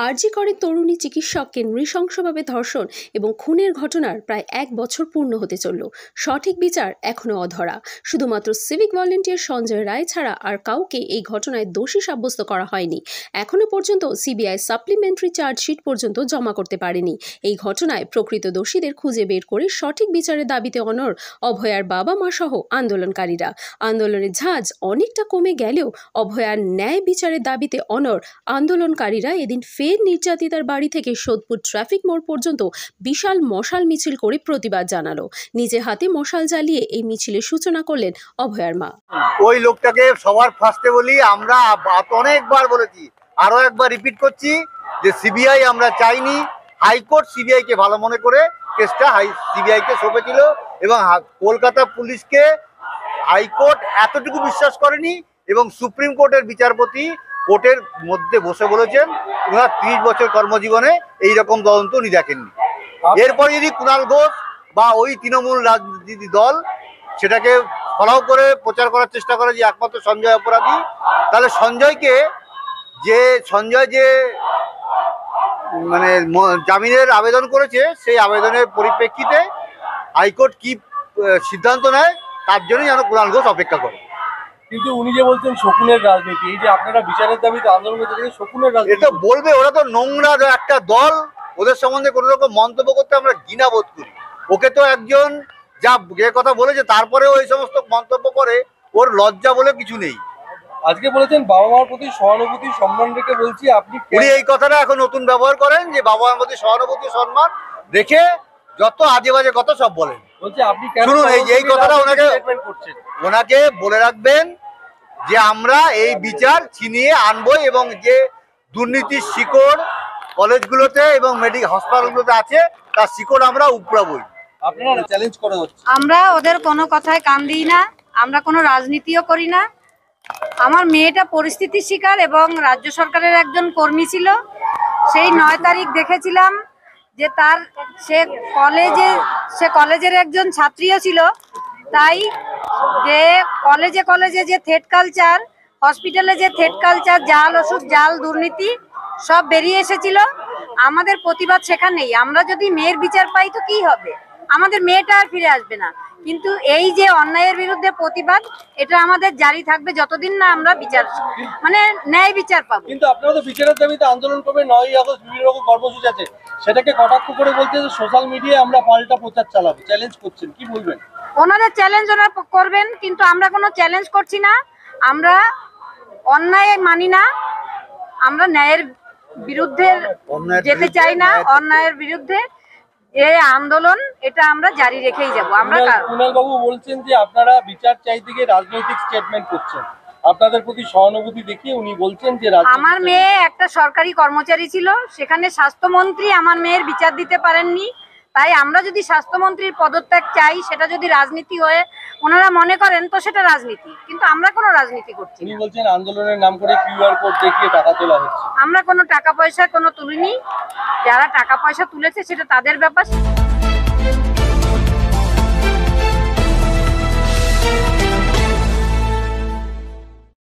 আরজি করে তরুণী চিকিৎসককে নৃশংসভাবে ধর্ষণ এবং খুনের ঘটনার প্রায় 1 বছর পূর্ণ হতে চলল। সঠিক বিচার এখনও অধরা। শুধুমাত্র সিভিক ভলেন্টিয়ার সঞ্জয় রায় ছাড়া আর কাউকে এই ঘটনায় দোষী সাব্যস্ত করা হয়নি। এখনও পর্যন্ত সিবিআই সাপ্লিমেন্টারি চার্জশিট পর্যন্ত জমা করতে পারেনি। এই ঘটনায় প্রকৃত দোষীদের খুঁজে বের করে সঠিক বিচারের দাবিতে অনড় অভয়ার বাবা মা সহ আন্দোলনকারীরা। আন্দোলনের ঝাঁজ অনেকটা কমে গেলেও অভয়ার ন্যায় বিচারের দাবিতে অনড় আন্দোলনকারীরা এদিন ফের নির্যাতিতার বাড়ি থেকে সোদপুর ট্রাফিক মোড় পর্যন্ত বিশাল মশাল মিছিল করে প্রতিবাদ জানালো। নিজে হাতে মশাল জ্বালিয়ে এই মিছিলের সূচনা করলেন অভয়ার মা। ওই লোকটাকে সবার ফার্স্টে বলি, আমরা অনেকবার বলেছি, আরো একবার রিপিট করছি যে সিবিআই আমরা চাইনি। হাইকোর্ট সিবিআই কে ভালো মনে করে কেসটা সিবিআই কে সঁপেছিল এবং কলকাতা পুলিশকে হাইকোর্ট এতটুকু বিশ্বাস করেনি এবং সুপ্রিম কোর্টের বিচারপতি কোর্টের মধ্যে বসে বলেছেন ওনার 30 বছর কর্মজীবনে এইরকম তদন্ত উনি দেখেননি। এরপরে যদি কুণাল ঘোষ বা ওই তৃণমূল রাজনীতি দল সেটাকে ফলাও করে প্রচার করার চেষ্টা করে যে একমাত্র সঞ্জয় অপরাধী, তাহলে সঞ্জয় যে মানে জামিনের আবেদন করেছে সেই আবেদনের পরিপ্রেক্ষিতে হাইকোর্ট কি সিদ্ধান্ত নেয় তার জন্যই যেন কুণাল ঘোষ অপেক্ষা করে। কিন্তু উনি যে বলছেন শকুনের রাজনীতি, এই যে আপনারা বিচারের দাবিতে আন্দোলন করতে থেকে শকুনের রাজনীতি, এটা বলবে ওরা তো নোংরা একটা দল, ওদের সম্বন্ধে কোনো রকম মন্তব্য করতে আমরা ঘৃণা বোধ করি। ওকে তো একজন যা যে কথা বলেছে তারপরে ওই সমস্ত মন্তব্য করে, ওর লজ্জা বলে কিছু নেই। আজকে বলেছেন বাবা মার প্রতি সহানুভূতি সম্মান রেখে বলছি, আপনি উনি এই কথাটা এখন নতুন ব্যবহার করেন যে বাবা মার প্রতি সহানুভূতি সম্মান রেখে যত আজে বাজে কথা সব বলেন। বলছি আপনি শুনুন, এই কথাটা ওনাকে বলে রাখবেন যে আমরা এই বিচার ছিনিয়ে আনবো এবং যে দুর্নীতির শিকড় কলেজগুলোতে এবং মেডিকেল হাসপাতালগুলোতে আছে তার শিকড় আমরা উপড়াবই। আপনারা চ্যালেঞ্জ করে হচ্ছে, আমরা ওদের কোনো কথায় কান দিই না, আমরা কোনো রাজনীতিও করি না। আমার মেয়েটা পরিস্থিতির শিকার এবং রাজ্য সরকারের একজন কর্মী ছিল। সেই 9 তারিখ দেখেছিলাম যে সে কলেজের একজন ছাত্রীও ছিল। তাই যে কলেজে যে থ্রেড কালচার, হসপিটালে যে থ্রেড কালচার, জাল ওষুধ, জাল দুর্নীতি সব বেরিয়ে এসেছিল। আমাদের প্রতিবাদ সেখানেই। আমরা যদি মেয়ের বিচার পাই তো কি হবে, আমাদের মেয়েটা আর ফিরে আসবে না। কিন্তু এই যে অন্যায়ের বিরুদ্ধে প্রতিবাদ, এটা আমাদের জারি থাকবে যতদিন না আমরা বিচার ন্যায় বিচার পাবো। কিন্তু আপনারা তো বিচারের দাবিতে আন্দোলন করবেন, 9ই আগস্ট বিভিন্ন রকম কর্মসূচি আছে, সেটাকে কটাক্ষ করে বলতে যে সোশ্যাল মিডিয়ায় আমরা পাল্টা প্রচার চালাবো, চ্যালেঞ্জ করছেন, কি বলবেন? ওনাদের চ্যালেঞ্জ ওনারা করবেন, কিন্তু আমরা কোনো চ্যালেঞ্জ করছি না। আমরা অন্যায় মানি না, আমরা ন্যায়ের বিরুদ্ধে যেতে চাই না। অন্যায়ের বিরুদ্ধে এই আন্দোলন এটা আমরা জারি রেখেই যাব। কুণাল বাবু বলছেন যে আপনারা বিচার চাইতে গিয়ে রাজনৈতিক স্টেটমেন্ট করছেন, আপনাদের প্রতি সহানুভূতি দেখিয়ে উনি বলছেন যে আমার মেয়ে একটা সরকারি কর্মচারী ছিল, সেখানে স্বাস্থ্যমন্ত্রী আমার মেয়ের বিচার দিতে পারেননি। তাই আমরা যদি স্বাস্থ্যমন্ত্রীর পদত্যাগ চাই, সেটা যদি রাজনীতি হয়ে ওনারা মনে করেন তো সেটা রাজনীতি, কিন্তু আমরা কোনো রাজনীতি করছি না। বলছেন আন্দোলনের নাম করে কিউআর কোড দেখিয়ে টাকা তোলা হচ্ছে। আমরা কোনো টাকা পয়সা তুলিনি। যারা টাকা পয়সা তুলেছে সেটা তাদের ব্যাপার।